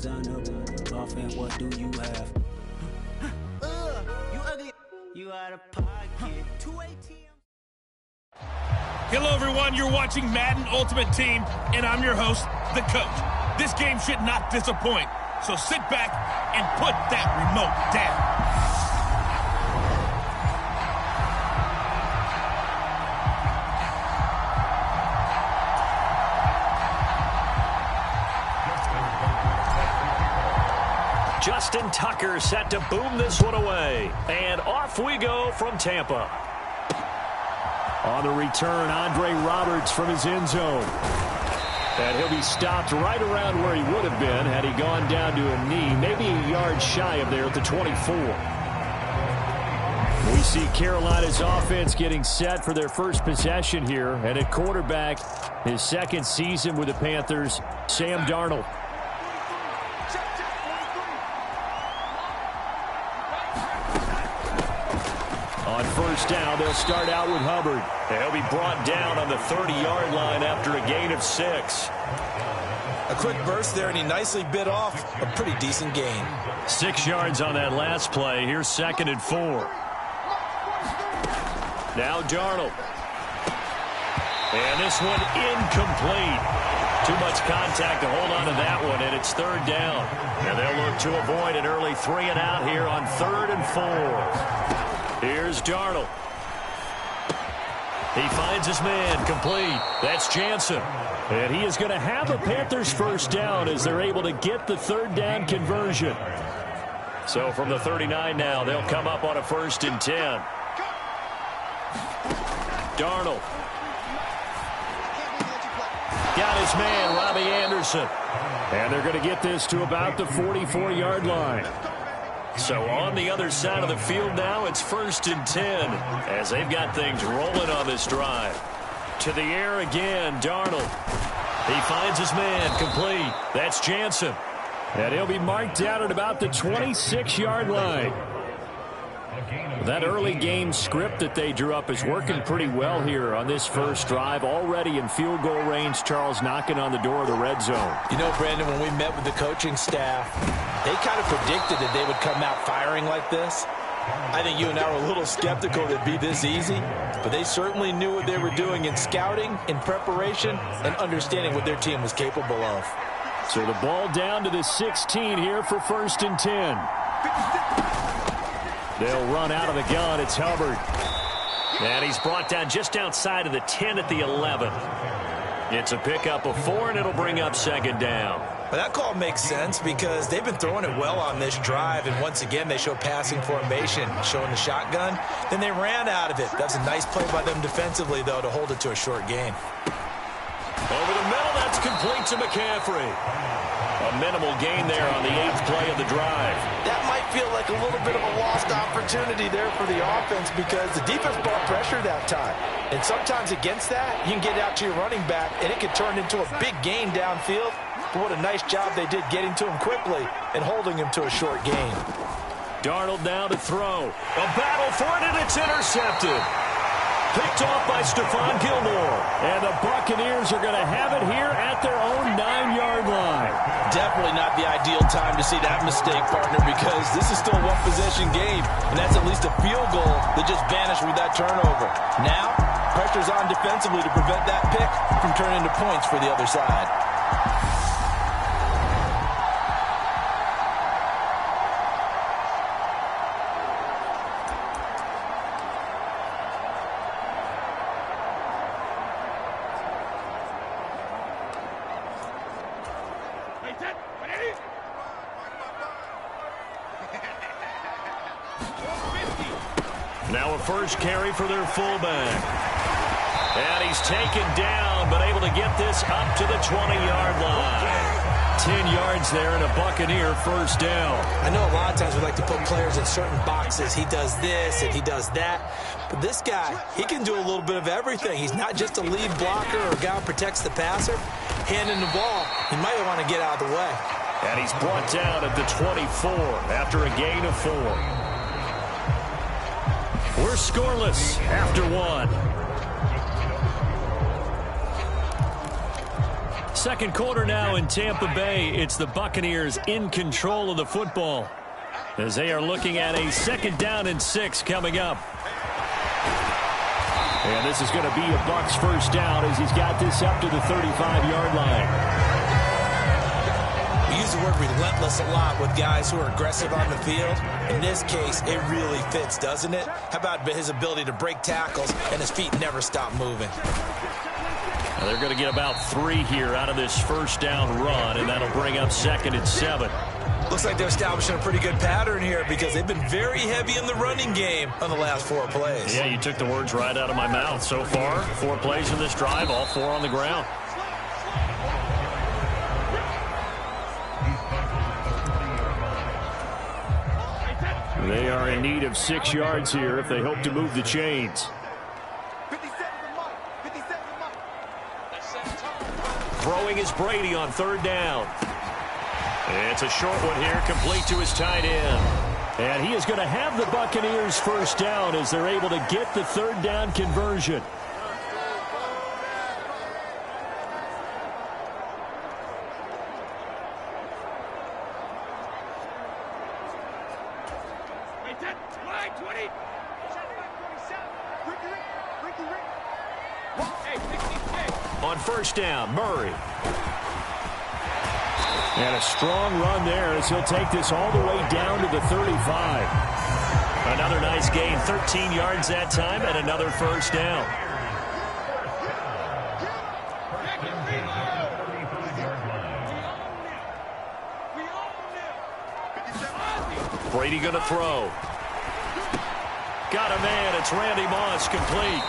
presentable. Offense, what do you have? You ugly. You out of pocket. 2 ATM. Hello, everyone. You're watching Madden Ultimate Team, and I'm your host, the coach. This game should not disappoint, so sit back and put that remote down. Justin Tucker set to boom this one away. And off we go from Tampa. On the return, Andre Roberts from his end zone. And he'll be stopped right around where he would have been had he gone down to a knee, maybe a yard shy of there at the 24. We see Carolina's offense getting set for their first possession here. And at quarterback, his second season with the Panthers, Sam Darnold. On first down, they'll start out with Hubbard. He'll be brought down on the 30-yard line after a gain of 6. A quick burst there, and he nicely bit off a pretty decent gain. 6 yards on that last play. Here's 2nd and 4. Now Darnold. And this one incomplete. Too much contact to hold on to that one, and it's 3rd down. And they'll look to avoid an early 3 and out here on 3rd and 4. Here's Darnold. He finds his man complete. That's Jansen. And he is going to have the Panthers first down as they're able to get the 3rd down conversion. So from the 39 now, they'll come up on a 1st and 10. Darnold. Got his man, Robbie Anderson. And they're going to get this to about the 44-yard line. So on the other side of the field now, it's 1st and 10 as they've got things rolling on this drive. To the air again, Darnold. He finds his man complete. That's Jansen. And he'll be marked down at about the 26-yard line. That early game script that they drew up is working pretty well here on this first drive. Already in field goal range, Charles knocking on the door of the red zone. You know, Brandon, when we met with the coaching staff, they kind of predicted that they would come out firing like this. I think you and I were a little skeptical that it'd be this easy, but they certainly knew what they were doing in scouting, in preparation, and understanding what their team was capable of. So the ball down to the 16 here for 1st and 10. They'll run out of the gun. It's Hubbard. And he's brought down just outside of the 10 at the 11. It's a pickup of 4, and it'll bring up 2nd down. But that call makes sense because they've been throwing it well on this drive, and once again they show passing formation, showing the shotgun. Then they ran out of it. That's a nice play by them defensively, though, to hold it to a short gain. Over the middle, that's complete to McCaffrey. A minimal gain there on the 8th play of the drive. That might feel like a little bit of a lost opportunity there for the offense because the defense brought pressure that time. And sometimes against that, you can get out to your running back, and it can turn into a big gain downfield. But what a nice job they did getting to him quickly and holding him to a short gain. Darnold now to throw. A battle for it, and it's intercepted. Picked off by Stephon Gilmore. And the Buccaneers are going to have it here at their own 9-yard line. Definitely not the ideal time to see that mistake, partner, because this is still a one-possession game, and that's at least a field goal that just vanished with that turnover. Now, pressure's on defensively to prevent that pick from turning into points for the other side. Now a first carry for their fullback. And he's taken down, but able to get this up to the 20-yard line. 10 yards there and a Buccaneer first down. I know a lot of times we like to put players in certain boxes. He does this and he does that. But this guy, he can do a little bit of everything. He's not just a lead blocker or a guy who protects the passer. Handing the ball, he might want to get out of the way. And he's brought down at the 24 after a gain of 4. We're scoreless after 1. Second quarter now in Tampa Bay. It's the Buccaneers in control of the football as they are looking at a 2nd down and 6 coming up. And this is going to be a Bucs first down as he's got this up to the 35-yard line. We use the word relentless a lot with guys who are aggressive on the field. In this case, it really fits, doesn't it? How about his ability to break tackles and his feet never stop moving? Now they're going to get about 3 here out of this first down run, and that'll bring up 2nd and 7. Looks like they're establishing a pretty good pattern here because they've been very heavy in the running game on the last 4 plays. Yeah, you took the words right out of my mouth. So far, 4 plays in this drive, all 4 on the ground. They are in need of 6 yards here if they hope to move the chains. Throwing is Brady on 3rd down. It's a short one here, complete to his tight end. And he is going to have the Buccaneers first down as they're able to get the 3rd down conversion. On first down, Murray. And a strong run there as he'll take this all the way down to the 35. Another nice gain, 13 yards that time, and another first down. Brady going to throw. Got a man, it's Randy Moss, complete.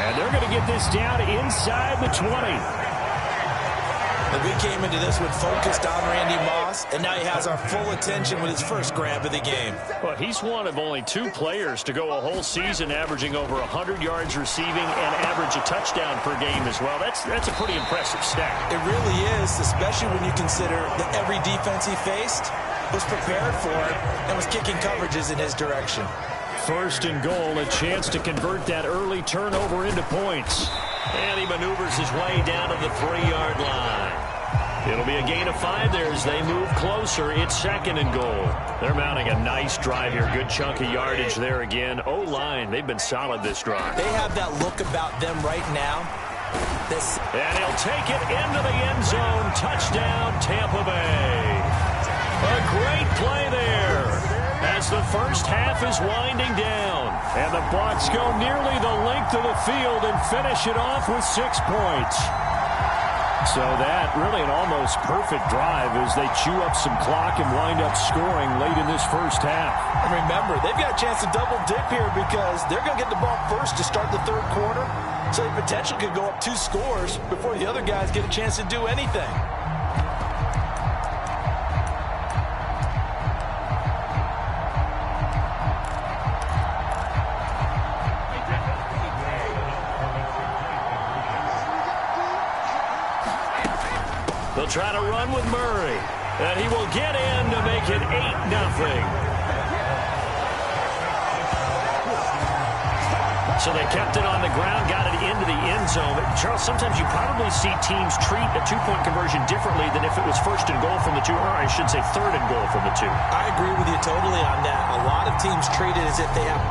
And they're going to get this down inside the 20. We came into this one focused on Randy Moss, and now he has our full attention with his first grab of the game. Well, he's one of only 2 players to go a whole season averaging over 100 yards receiving and average a touchdown per game as well. That's a pretty impressive stat. It really is, especially when you consider that every defense he faced was prepared for it and was kicking coverages in his direction. 1st and goal, a chance to convert that early turnover into points. And he maneuvers his way down to the 3-yard line. It'll be a gain of 5 there as they move closer. It's 2nd and goal. They're mounting a nice drive here. Good chunk of yardage there again. O-line, they've been solid this drive. They have that look about them right now. And he'll take it into the end zone. Touchdown, Tampa Bay. A great play there as the first half is winding down. And the Bucs go nearly the length of the field and finish it off with 6 points. So that really an almost perfect drive as they chew up some clock and wind up scoring late in this first half. And remember, they've got a chance to double dip here because they're going to get the ball first to start the 3rd quarter. So they potentially could go up 2 scores before the other guys get a chance to do anything. They'll try to run with Murray, and he will get in to make it 8-0. So they kept it on the ground, got it into the end zone. But Charles, sometimes you probably see teams treat a 2-point conversion differently than if it was 1st and goal from the 2, or I should say 3rd and goal from the 2. I agree with you totally on that. A lot of teams treat it as if they have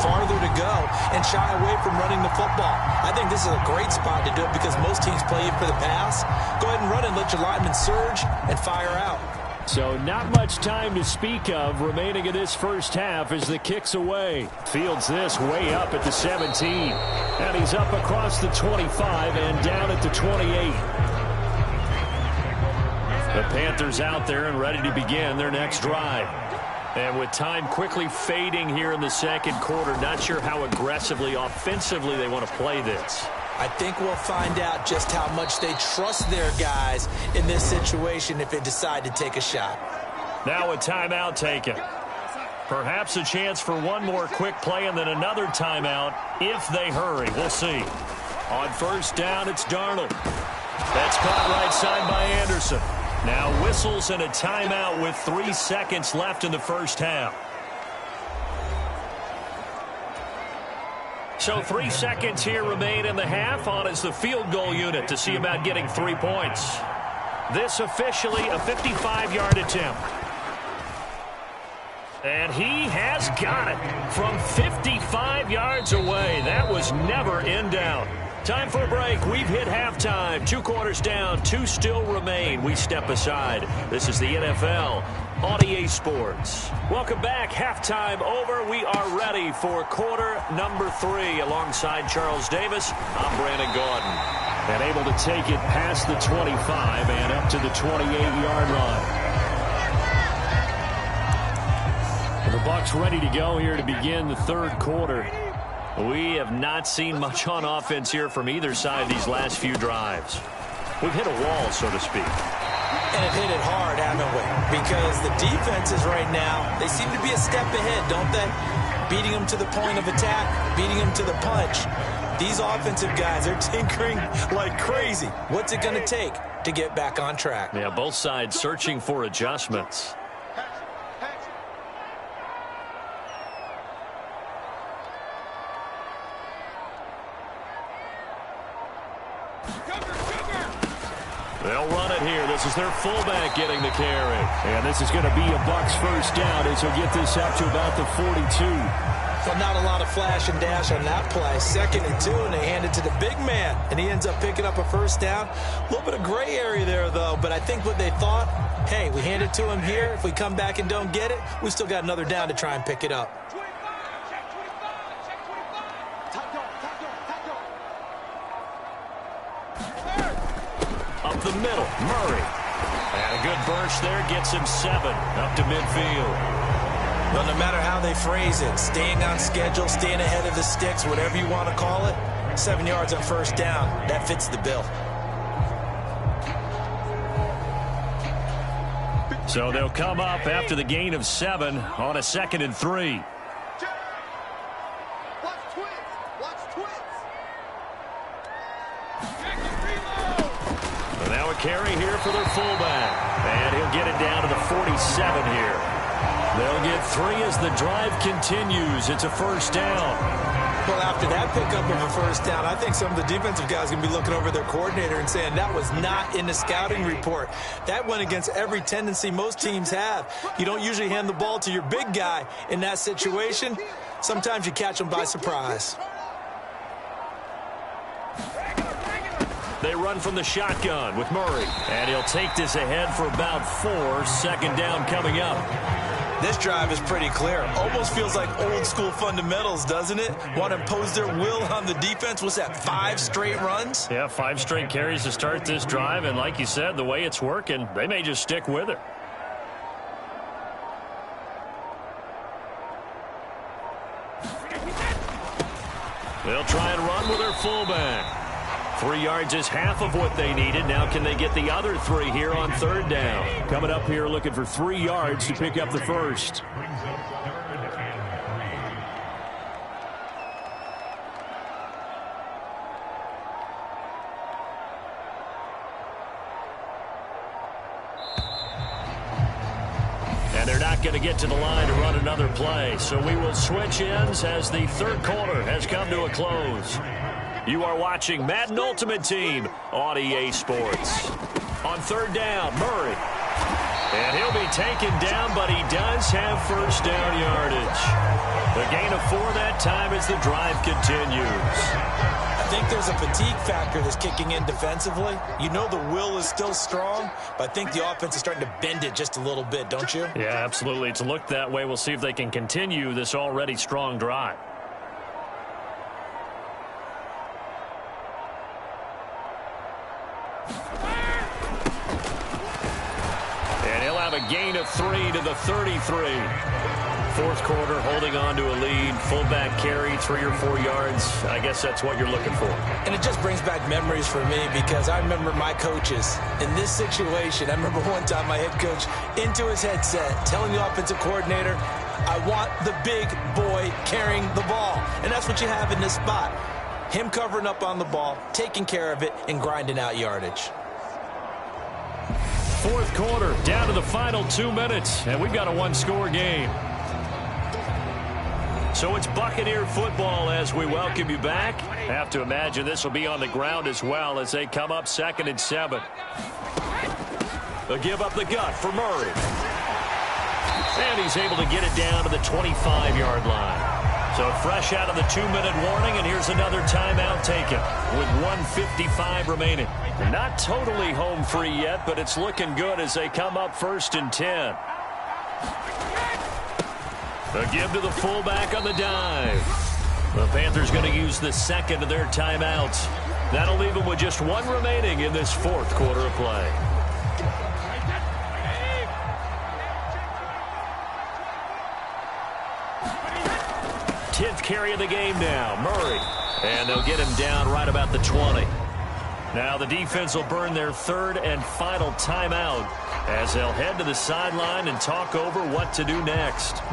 farther to go and shy away from running the football. I think this is a great spot to do it because most teams play you for the pass. Go ahead and run and let your linemen surge and fire out. So not much time to speak of remaining in this first half as the kick's away. Fields this way up at the 17. And he's up across the 25 and down at the 28. The Panthers out there and ready to begin their next drive. And with time quickly fading here in the 2nd quarter, not sure how aggressively, offensively they want to play this. I think we'll find out just how much they trust their guys in this situation if they decide to take a shot. Now a timeout taken. Perhaps a chance for one more quick play and then another timeout if they hurry. We'll see. On first down, it's Darnold. That's caught right side by Anderson. Now whistles and a timeout with 3 seconds left in the first half. So 3 seconds here remain in the half. On is the field goal unit to see about getting 3 points. This officially a 55-yard attempt. And he has got it from 55 yards away. That was never in doubt. Time for a break. We've hit halftime. 2 quarters down. 2 still remain. We step aside. This is the NFL on EA Sports. Welcome back. Halftime over. We are ready for quarter number 3. Alongside Charles Davis, I'm Brandon Gaudin. And able to take it past the 25 and up to the 28-yard line. The Bucs ready to go here to begin the third quarter. We have not seen much on offense here from either side these last few drives. We've hit a wall, so to speak. And it hit it hard, haven't we? Because the defenses right now, they seem to be a step ahead, don't they? Beating them to the point of attack, beating them to the punch. These offensive guys are tinkering like crazy. What's it going to take to get back on track? Yeah, both sides searching for adjustments. They'll run it here. This is their fullback getting the carry. And this is going to be a Bucs first down as he'll get this up to about the 42. Well, not a lot of flash and dash on that play. 2nd and 2, and they hand it to the big man. And he ends up picking up a first down. A little bit of gray area there, though. But I think what they thought, hey, we hand it to him here. If we come back and don't get it, we still got another down to try and pick it up. Up the middle, Murray. And a good burst there gets him 7 up to midfield. Well, no matter how they phrase it, staying on schedule, staying ahead of the sticks, whatever you want to call it, 7 yards on first down, that fits the bill. So they'll come up after the gain of 7 on a 2nd and 3. And now a carry here for their fullback. And he'll get it down to the 47 here. They'll get 3 as the drive continues. It's a first down. Well, after that pickup of a first down, I think some of the defensive guys are going to be looking over their coordinator and saying that was not in the scouting report. That went against every tendency most teams have. You don't usually hand the ball to your big guy in that situation. Sometimes you catch them by surprise. They run from the shotgun with Murray. And he'll take this ahead for about 4. 2nd down coming up. This drive is pretty clear. Almost feels like old school fundamentals, doesn't it? Want to impose their will on the defense. What's that, 5 straight runs? Yeah, 5 straight carries to start this drive. And like you said, the way it's working, they may just stick with it. They'll try and run with their fullback. 3 yards is half of what they needed. Now can they get the other 3 here on 3rd down? Coming up here looking for 3 yards to pick up the first. And they're not going to get to the line to run another play. So we will switch ends as the third quarter has come to a close. You are watching Madden Ultimate Team on EA Sports. On 3rd down, Murray. And he'll be taken down, but he does have first down yardage. The gain of 4 that time as the drive continues. I think there's a fatigue factor that's kicking in defensively. You know the will is still strong, but I think the offense is starting to bend it just a little bit, don't you? Yeah, absolutely. It's looked that way. We'll see if they can continue this already strong drive. A gain of 3 to the 33. 4th quarter, holding on to a lead. Fullback carry, 3 or 4 yards. I guess that's what you're looking for. And it just brings back memories for me because I remember my coaches in this situation. I remember one time my head coach into his headset telling the offensive coordinator, I want the big boy carrying the ball. And that's what you have in this spot. Him covering up on the ball, taking care of it, and grinding out yardage. 4th quarter, down to the final 2 minutes, and we've got a 1-score game. So it's Buccaneer football as we welcome you back. Have to imagine this will be on the ground as well as they come up 2nd and 7. They'll give up the gut for Murray. And he's able to get it down to the 25-yard line. So fresh out of the 2-minute warning, and here's another timeout taken with 1:55 remaining. Not totally home free yet, but it's looking good as they come up 1st and 10. A give to the fullback on the dive. The Panthers going to use the second of their timeouts. That'll leave them with just 1 remaining in this 4th quarter of play. Tenth carry of the game now, Murray. And they'll get him down right about the 20. Now the defense will burn their 3rd and final timeout as they'll head to the sideline and talk over what to do next.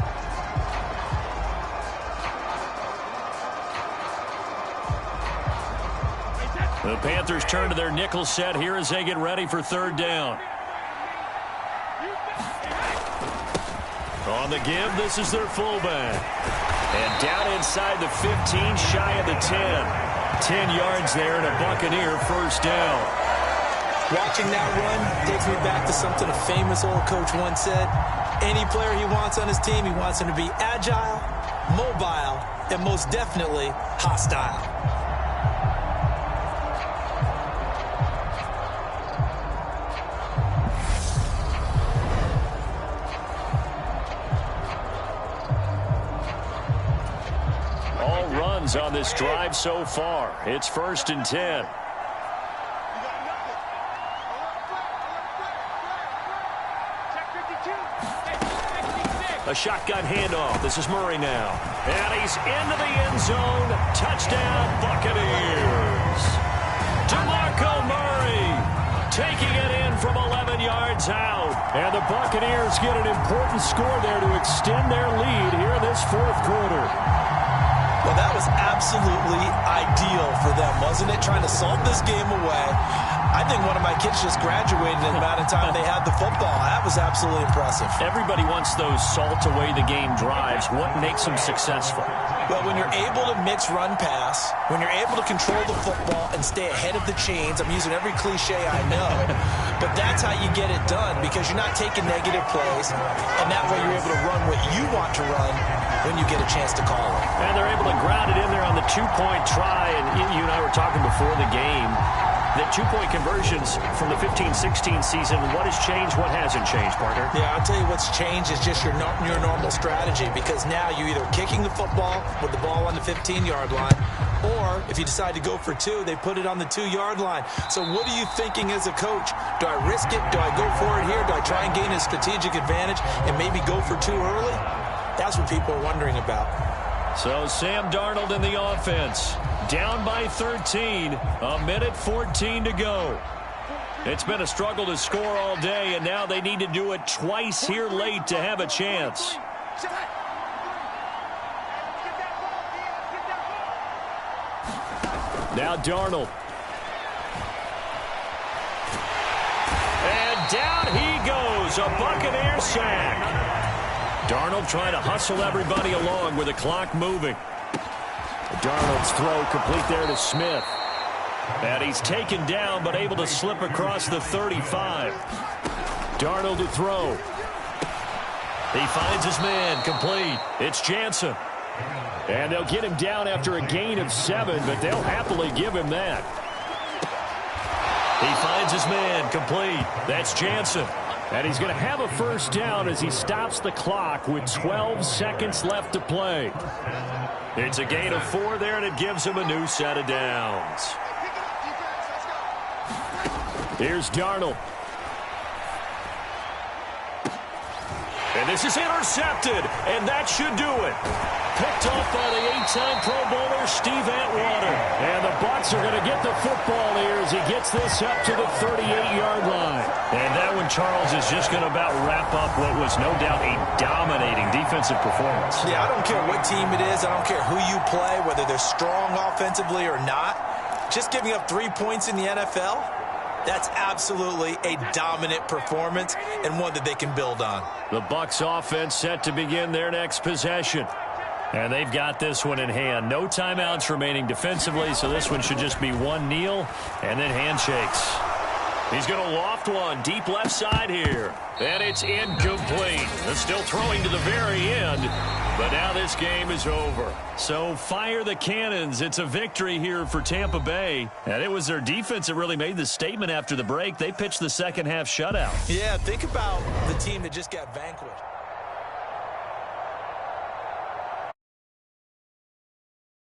The Panthers turn to their nickel set here as they get ready for 3rd down. On the give, this is their fullback. And down inside the 15, shy of the 10. 10 yards there and a Buccaneer 1st down. Watching that run takes me back to something a famous old coach once said. Any player he wants on his team, he wants him to be agile, mobile, and most definitely hostile. On this drive so far. It's 1st and 10. A shotgun handoff. This is Murray now. And he's into the end zone. Touchdown, Buccaneers. DeMarco Murray taking it in from 11 yards out. And the Buccaneers get an important score there to extend their lead here in this 4th quarter. Well, that was absolutely ideal for them, wasn't it? Trying to salt this game away. I think one of my kids just graduated in the amount of time they had the football. That was absolutely impressive. Everybody wants those salt-away-the-game drives. What makes them successful? Well, when you're able to mix run-pass, when you're able to control the football and stay ahead of the chains, I'm using every cliche I know, but that's how you get it done because you're not taking negative plays, and that way you're able to run what you want to run when you get a chance to call it. And they're able to ground it in there on the 2-point try, and you and I were talking before the game. The 2-point conversions from the 15-16 season, what has changed, what hasn't changed, partner? Yeah, I'll tell you what's changed is just your normal strategy because now you're either kicking the football with the ball on the 15-yard line or if you decide to go for 2, they put it on the 2-yard line. So what are you thinking as a coach? Do I risk it? Do I go for it here? Do I try and gain a strategic advantage and maybe go for 2 early? That's what people are wondering about. So Sam Darnold in the offense. Down by 13. 1:14 to go. It's been a struggle to score all day, and now they need to do it twice here late to have a chance. Now Darnold. And down he goes. A Buccaneer sack. Darnold trying to hustle everybody along with the clock moving. Darnold's throw complete there to Smith. And he's taken down but able to slip across the 35. Darnold to throw. He finds his man complete. It's Jansen. And they'll get him down after a gain of 7, but they'll happily give him that. He finds his man complete. That's Jansen. And he's going to have a 1st down as he stops the clock with 12 seconds left to play. It's a gain of 4 there, and it gives him a new set of downs. Here's Darnold. And this is intercepted, and that should do it. Picked off by the 8-time Pro Bowler Steve Atwater. And the Bucs are going to get the football here as he gets this up to the 38-yard line. And that one, Charles, is just going to about wrap up what was no doubt a dominating defensive performance. Yeah, I don't care what team it is. I don't care who you play, whether they're strong offensively or not. Just giving up 3 points in the NFL, that's absolutely a dominant performance and one that they can build on. The Bucs offense set to begin their next possession. And they've got this one in hand. No timeouts remaining defensively, so this one should just be one kneel and then handshakes. He's going to loft one deep left side here. And it's incomplete. They're still throwing to the very end. But now this game is over. So fire the cannons. It's a victory here for Tampa Bay. And it was their defense that really made the statement after the break. They pitched the second half shutout. Yeah, think about the team that just got vanquished.